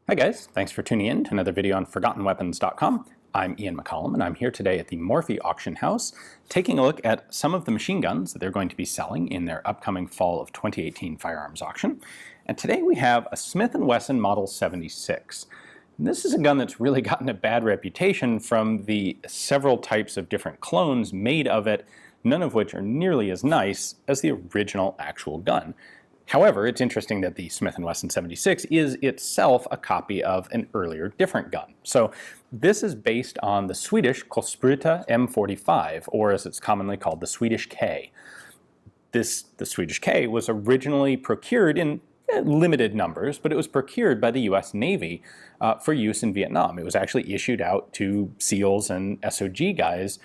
Hi guys, thanks for tuning in to another video on ForgottenWeapons.com. I'm Ian McCollum and I'm here today at the Morphy Auction House taking a look at some of the machine guns that they're going to be selling in their upcoming fall of 2018 firearms auction. And today we have a Smith Wesson Model 76. And this is a gun that's really gotten a bad reputation from the several types of different clones made of it, none of which are nearly as nice as the original actual gun. However, it's interesting that the Smith & Wesson 76 is itself a copy of an earlier different gun. So this is based on the Swedish M45, or as it's commonly called, the Swedish K. The Swedish K was originally procured in limited numbers, but it was procured by the US Navy for use in Vietnam. It was actually issued out to SEALs and SOG guys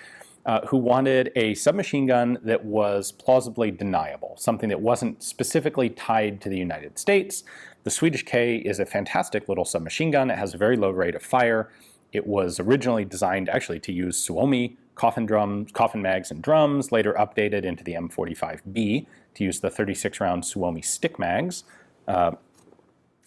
who wanted a submachine gun that was plausibly deniable, something that wasn't specifically tied to the United States. The Swedish K is a fantastic little submachine gun. It has a very low rate of fire. It was originally designed actually to use Suomi coffin mags and drums, later updated into the M45B to use the 36-round Suomi stick mags.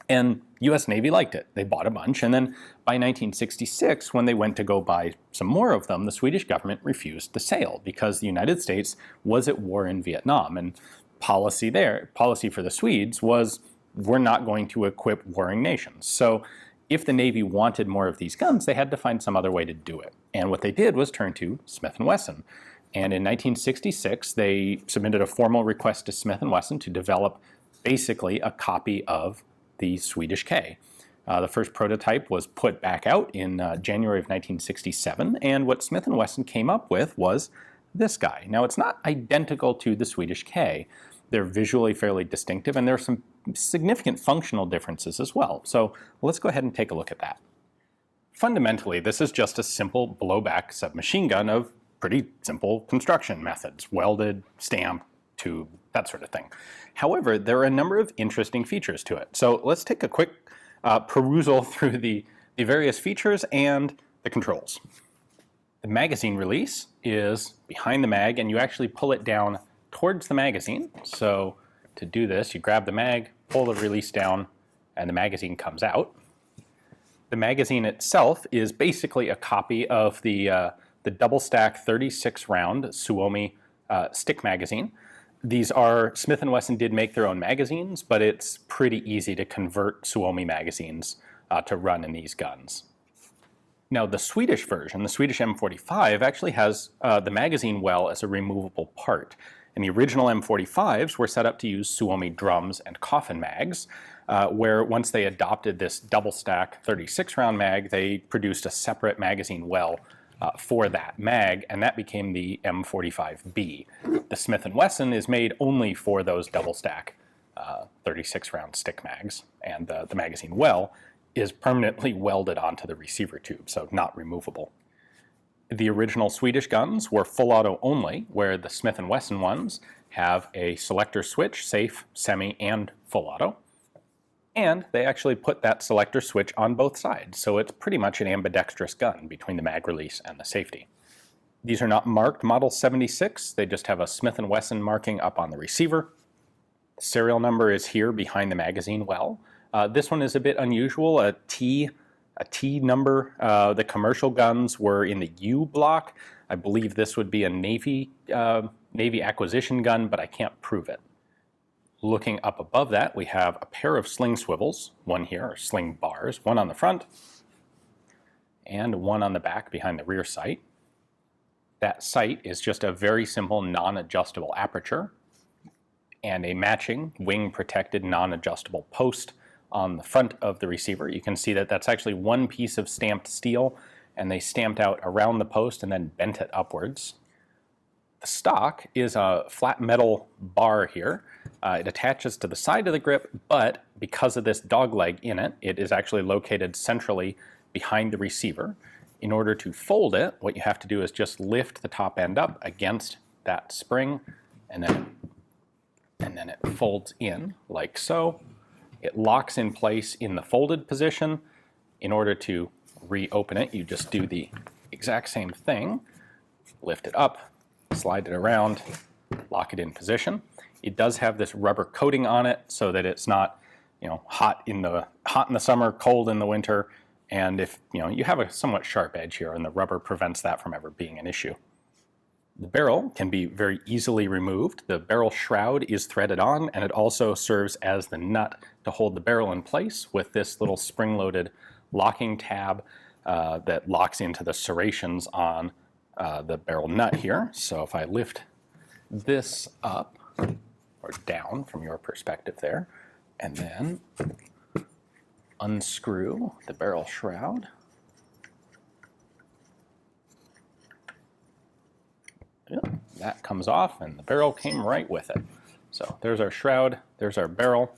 And US Navy liked it. They bought a bunch, and then by 1966, when they went to go buy some more of them, the Swedish government refused the sale because the United States was at war in Vietnam, and policy for the Swedes was, we're not going to equip warring nations. So if the Navy wanted more of these guns, they had to find some other way to do it. And what they did was turn to Smith & Wesson. And in 1966, they submitted a formal request to Smith & Wesson to develop basically a copy of the Swedish K. The first prototype was put back out in January of 1967, and what Smith & Wesson came up with was this guy. Now, it's not identical to the Swedish K. They're visually fairly distinctive, and there are some significant functional differences as well. So let's go ahead and take a look at that. Fundamentally, this is just a simple blowback submachine gun of pretty simple construction methods: welded, stamped, tube, that sort of thing. However, there are a number of interesting features to it. So let's take a quick perusal through the various features and the controls. The magazine release is behind the mag, and you actually pull it down towards the magazine. So to do this, you grab the mag, pull the release down, and the magazine comes out. The magazine itself is basically a copy of the double stack 36-round Suomi stick magazine. These are, Smith & Wesson did make their own magazines, but it's pretty easy to convert Suomi magazines to run in these guns. Now the Swedish version, the Swedish M45, actually has the magazine well as a removable part. And the original M45s were set up to use Suomi drums and coffin mags, where once they adopted this double stack 36-round mag, they produced a separate magazine well for that mag, and that became the M45B. The Smith & Wesson is made only for those double stack 36-round stick mags, and the magazine well is permanently welded onto the receiver tube, so not removable. The original Swedish guns were full auto only, where the Smith & Wesson ones have a selector switch, safe, semi, and full auto. And they actually put that selector switch on both sides, so it's pretty much an ambidextrous gun between the mag release and the safety. These are not marked Model 76, they just have a Smith & Wesson marking up on the receiver. The serial number is here behind the magazine well. This one is a bit unusual, a T number. The commercial guns were in the U block. I believe this would be a Navy acquisition gun, but I can't prove it. Looking up above that, we have a pair of sling swivels, one here, or sling bars, one on the front and one on the back behind the rear sight. That sight is just a very simple non-adjustable aperture and a matching wing-protected non-adjustable post on the front of the receiver. You can see that that's actually one piece of stamped steel, and they stamped out around the post and then bent it upwards. The stock is a flat metal bar here. It attaches to the side of the grip, but because of this dog leg in it, it is actually located centrally behind the receiver. In order to fold it, what you have to do is just lift the top end up against that spring, and then it folds in like so. It locks in place in the folded position. In order to reopen it, you just do the exact same thing. Lift it up, slide it around, lock it in position. It does have this rubber coating on it so that it's not hot in the summer, cold in the winter, and if you have a somewhat sharp edge here, and the rubber prevents that from ever being an issue. The barrel can be very easily removed. The barrel shroud is threaded on, and it also serves as the nut to hold the barrel in place with this little spring-loaded locking tab that locks into the serrations on the barrel nut here. So if I lift this up, or down from your perspective there, and then unscrew the barrel shroud, that comes off, and the barrel came right with it. So there's our shroud, there's our barrel,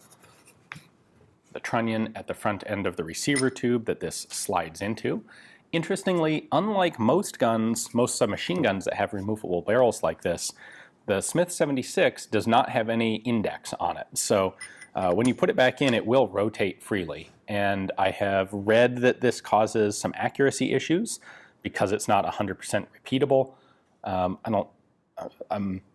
the trunnion at the front end of the receiver tube that this slides into. Interestingly, unlike most guns, most submachine guns that have removable barrels like this, the Smith 76 does not have any index on it. So when you put it back in, it will rotate freely. And I have read that this causes some accuracy issues because it's not 100% repeatable. I'm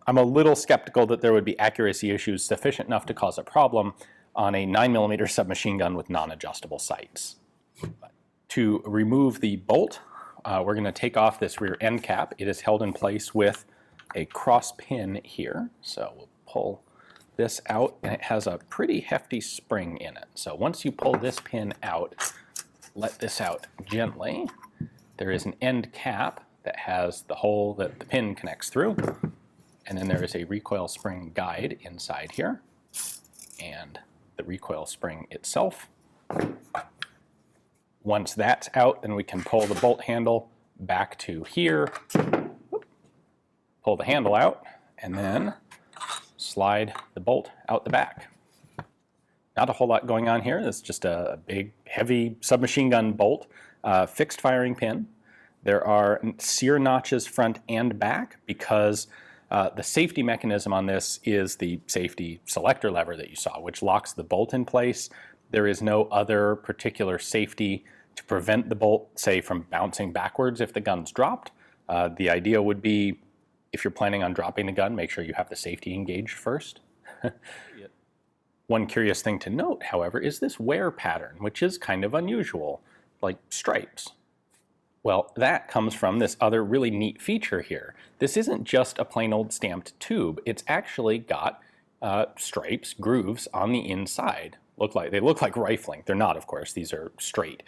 a little skeptical that there would be accuracy issues sufficient enough to cause a problem on a 9mm submachine gun with non-adjustable sights. To remove the bolt, we're going to take off this rear end cap. It is held in place with a cross pin here. So we'll pull this out, and it has a pretty hefty spring in it. So once you pull this pin out, let this out gently, there is an end cap that has the hole that the pin connects through, and then there is a recoil spring guide inside here, and the recoil spring itself. Once that's out, then we can pull the bolt handle back to here, pull the handle out, and then slide the bolt out the back. Not a whole lot going on here. It's just a big, heavy submachine gun bolt, fixed firing pin. There are sear notches front and back because the safety mechanism on this is the safety selector lever that you saw, which locks the bolt in place. There is no other particular safety to prevent the bolt, say, from bouncing backwards if the gun's dropped. The idea would be, if you're planning on dropping the gun, make sure you have the safety engaged first. One curious thing to note, however, is this wear pattern, which is kind of unusual, like stripes. Well, that comes from this other really neat feature here. This isn't just a plain old stamped tube. It's actually got stripes, grooves on the inside. They look like rifling. They're not, of course. These are straight.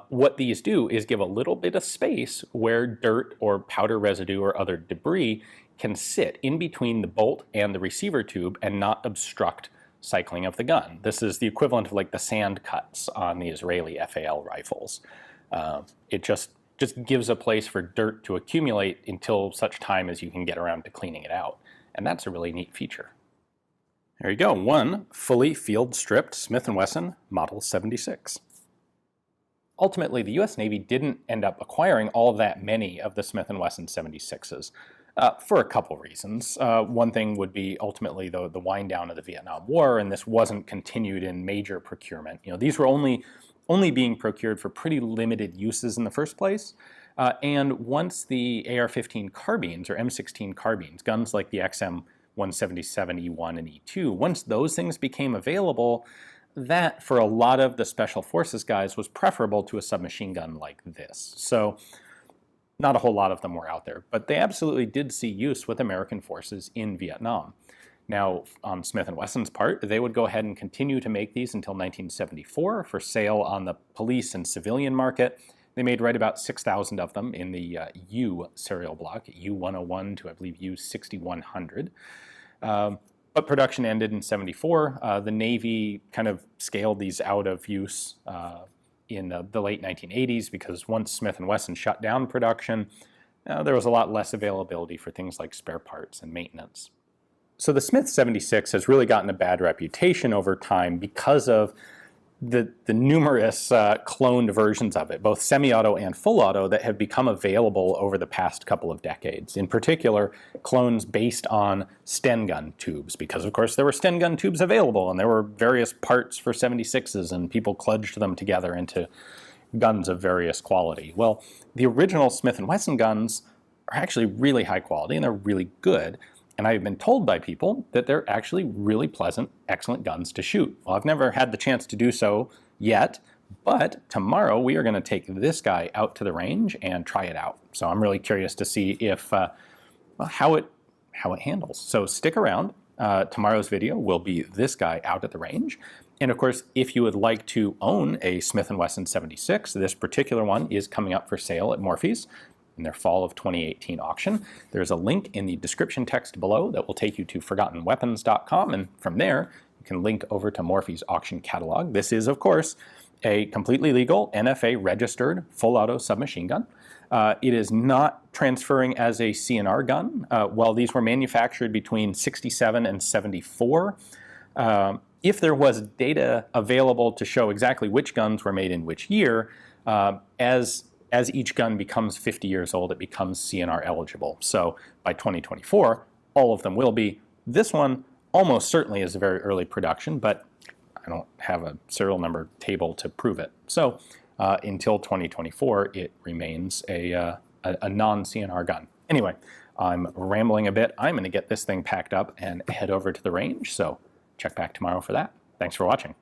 What these do is give a little bit of space where dirt or powder residue or other debris can sit in between the bolt and the receiver tube and not obstruct cycling of the gun. This is the equivalent of like the sand cuts on the Israeli FAL rifles. It just gives a place for dirt to accumulate until such time as you can get around to cleaning it out. And that's a really neat feature. There you go, one fully field-stripped Smith & Wesson Model 76. Ultimately, the US Navy didn't end up acquiring all that many of the Smith & Wesson 76s for a couple reasons. One thing would be ultimately the wind down of the Vietnam War, and this wasn't continued in major procurement. These were only being procured for pretty limited uses in the first place. And once the AR-15 carbines or M16 carbines, guns like the XM177E1 and E2, once those things became available, that for a lot of the Special Forces guys was preferable to a submachine gun like this. So not a whole lot of them were out there, but they absolutely did see use with American forces in Vietnam. Now, on Smith & Wesson's part, they would go ahead and continue to make these until 1974 for sale on the police and civilian market. They made right about 6,000 of them in the U serial block, U101 to, I believe, U6100. But production ended in 74. The Navy kind of scaled these out of use in the late 1980s because once Smith & Wesson shut down production, there was a lot less availability for things like spare parts and maintenance. So the Smith 76 has really gotten a bad reputation over time because of the numerous cloned versions of it, both semi-auto and full auto, that have become available over the past couple of decades. In particular, clones based on Sten gun tubes, because of course there were Sten gun tubes available and there were various parts for 76s and people kludged them together into guns of various quality. Well, the original Smith & Wesson guns are actually really high quality and they're really good. And I've been told by people that they're actually really pleasant, excellent guns to shoot. Well, I've never had the chance to do so yet, but tomorrow we are going to take this guy out to the range and try it out. So I'm really curious to see if how it handles. So stick around. Tomorrow's video will be this guy out at the range. And of course, if you would like to own a Smith & Wesson 76, this particular one is coming up for sale at Morphy's in their fall of 2018 auction. There's a link in the description text below that will take you to ForgottenWeapons.com, and from there you can link over to Morphy's auction catalog. This is, of course, a completely legal NFA registered full auto submachine gun. It is not transferring as a CNR gun. While these were manufactured between 67 and 74, if there was data available to show exactly which guns were made in which year, as each gun becomes 50 years old, it becomes CNR eligible. So by 2024, all of them will be. This one almost certainly is a very early production, but I don't have a serial number table to prove it. So until 2024, it remains a non-CNR gun. Anyway, I'm rambling a bit. I'm going to get this thing packed up and head over to the range, so check back tomorrow for that. Thanks for watching.